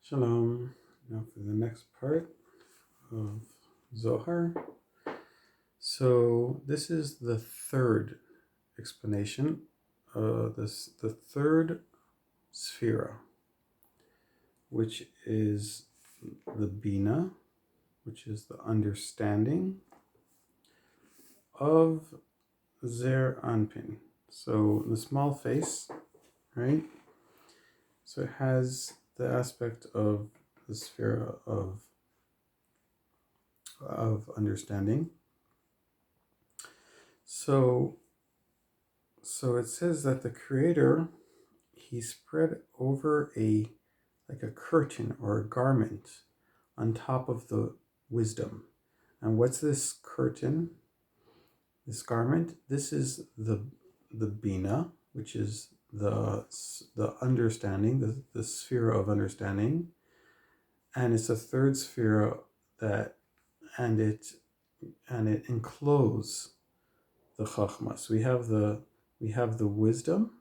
Shalom. Now for the next part of Zohar. So this is the third explanation. The third sphera, which is the Bina, which is the understanding of Zer Anpin. So the small face, right? So it has the aspect of the sphere of understanding. So it says that the Creator, he spread over like a curtain or a garment on top of the wisdom. And what's this curtain? This garment? This is the Bina, which is the understanding, the sphere of understanding, and it's a third sphere that and it encloses the chachma. So we have the wisdom,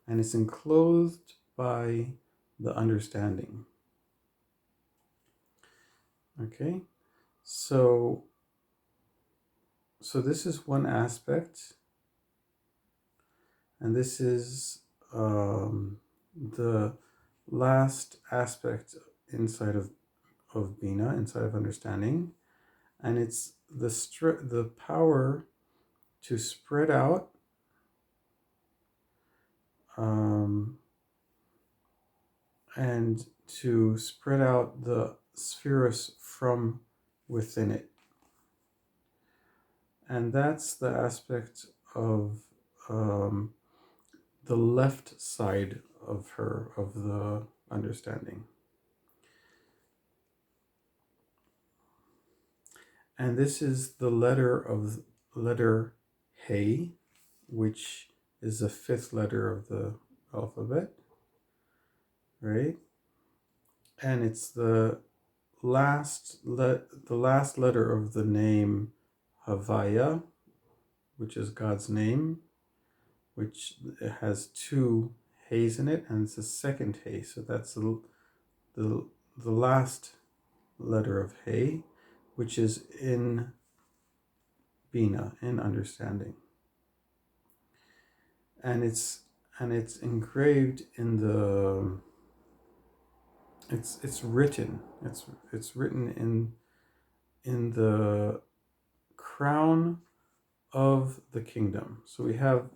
and it's enclosed by the understanding. Okay, so this is one aspect, and this is the last aspect inside of Bina, inside of understanding, and it's the power to spread out and to spread out the spheres from within it. And that's the aspect of the left side of the understanding. And this is the letter He, which is the fifth letter of the alphabet, right? And it's the last letter of the name Havaya, which is God's name, which has two He's in it, and it's the second He. So that's the last letter of He, which is in Bina, in understanding. And it's engraved in the it's written in the crown of the kingdom. So we have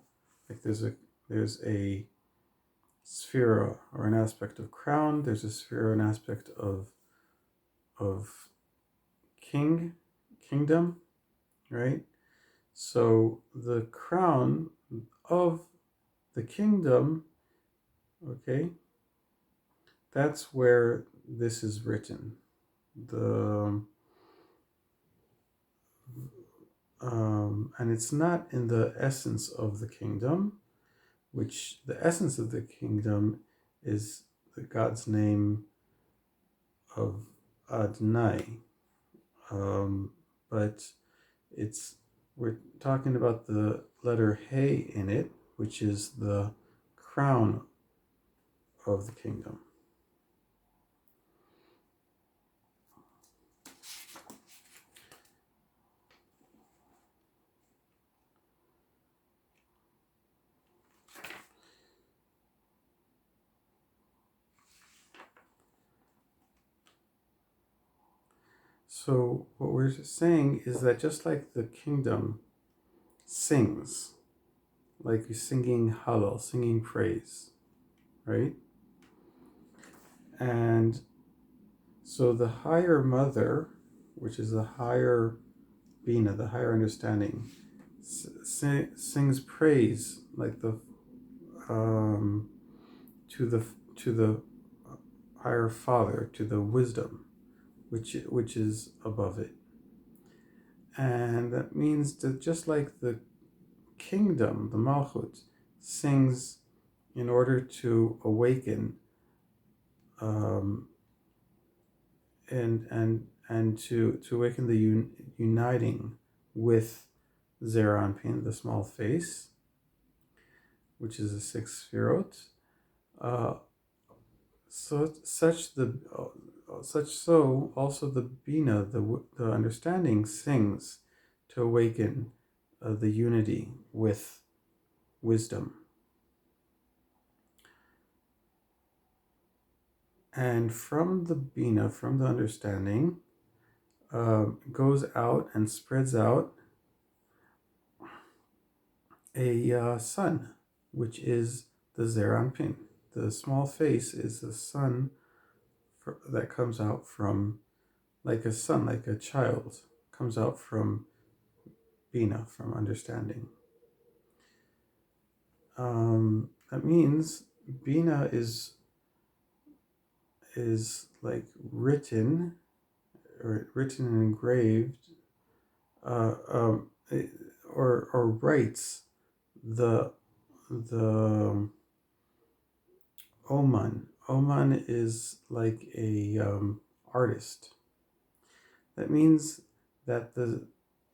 like there's a sphere or an aspect of crown, there's a sphere, an aspect of kingdom, right? So the crown of the kingdom, okay, that's where this is written. And it's not in the essence of the kingdom, which the essence of the kingdom is the God's name of Adonai. But we're talking about the letter He in it, which is the crown of the kingdom. So what we're saying is that just like the kingdom sings, like you're singing Hallel, singing praise, right? And so the higher mother, which is the higher Bina, the higher understanding, sings praise like the to the higher Father, to the wisdom, which is above it. And that means that just like the kingdom, the Malchut, sings in order to awaken and to awaken the uniting with Zer Anpin, the small face, which is the sixth sphirot. so also the Bina, the understanding, sings to awaken the unity with wisdom. And from the Bina, from the understanding, goes out and spreads out a sun, which is the Zeranpin. The small face is the sun that comes out from, like a sun, like a child, comes out from Bina, from understanding. That means Bina is like written and engraved, uh, um, or writes the Oman. Oman is like a artist. That means that the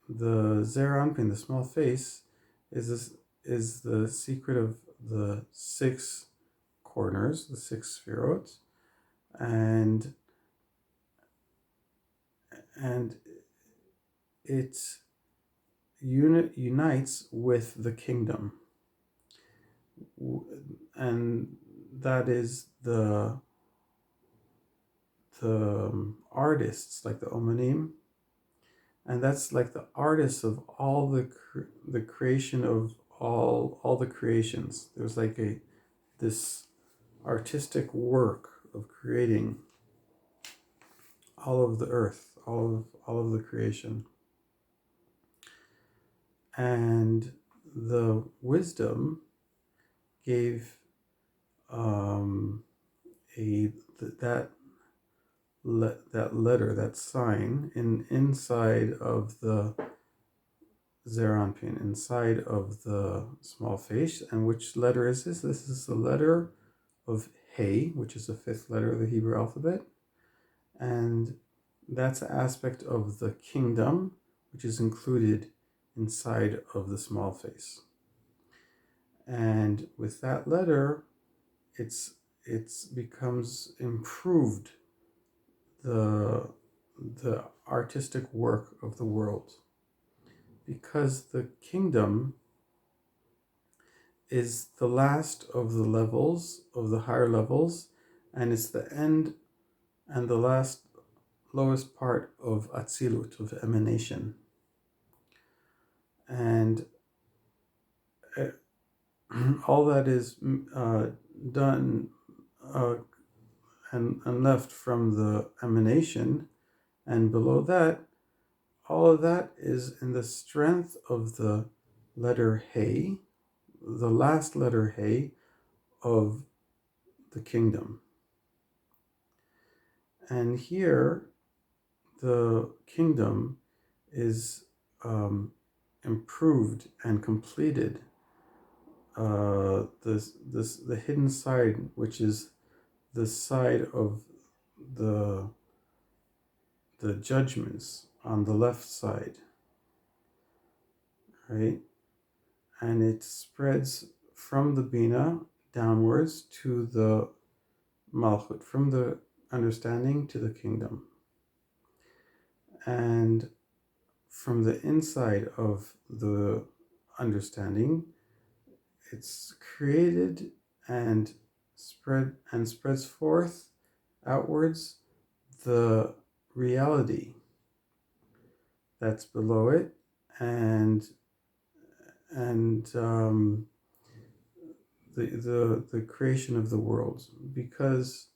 Zeranpin, the small face, is the secret of the six corners, the six sphirot, and it unites with the kingdom, and that is the artists, like the Omanim, and that's like the artists of all the creation of all the creations. There's like this artistic work of creating all of the earth, all of the creation, and the wisdom gave a that that letter, that sign, inside of the Zeranpin, inside of the small face. And which letter is this? This is the letter of He, which is the fifth letter of the Hebrew alphabet. And that's an aspect of the kingdom, which is included inside of the small face. And with that letter, it's becomes improved, the artistic work of the world, because the kingdom is the last of the levels, of the higher levels, and it's the end and the lowest part of Atzilut, of emanation. And all that is done and left from the emanation, and below that, all of that is in the strength of the letter He, the last letter He of the kingdom. And here, the kingdom is improved and completed. The hidden side, which is the side of the judgments on the left side, right? And it spreads from the Bina downwards to the Malchut, from the understanding to the kingdom. And from the inside of the understanding, it's created and spreads forth outwards the reality that's below it, and the creation of the world, because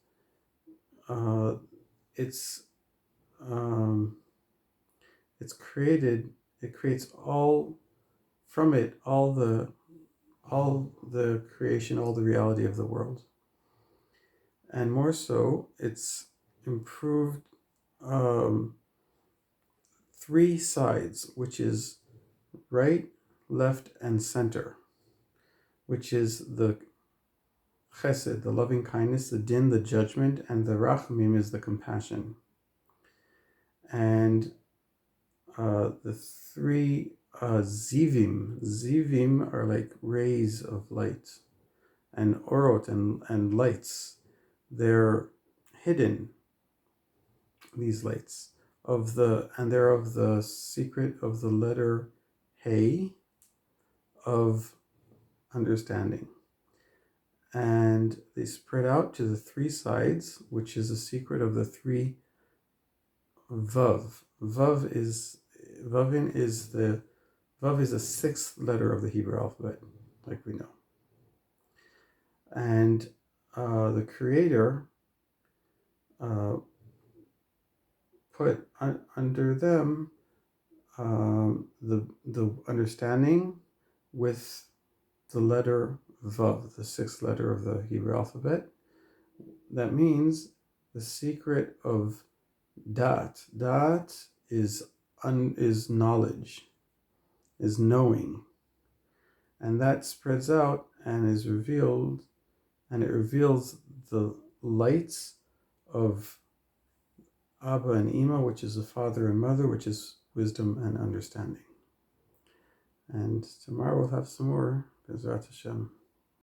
it's created. It creates all from it, all the creation, all the reality of the world, and more so, it's improved three sides, which is right, left, and center, which is the chesed, the loving kindness, the din, the judgment, and the rachamim is the compassion. And the three zivim are like rays of light, and orot and lights, they're hidden, these lights, they're of the secret of the letter Hey of understanding. And they spread out to the three sides, which is the secret of the three Vav. Vav is the sixth letter of the Hebrew alphabet, like we know. And the Creator put under them the understanding with the letter Vav, the sixth letter of the Hebrew alphabet. That means the secret of Dat. Dat is knowledge, is knowing, and that spreads out and is revealed, and it reveals the lights of Abba and Ima, which is the father and mother, which is wisdom and understanding. And tomorrow we'll have some more. Bezrat Hashem.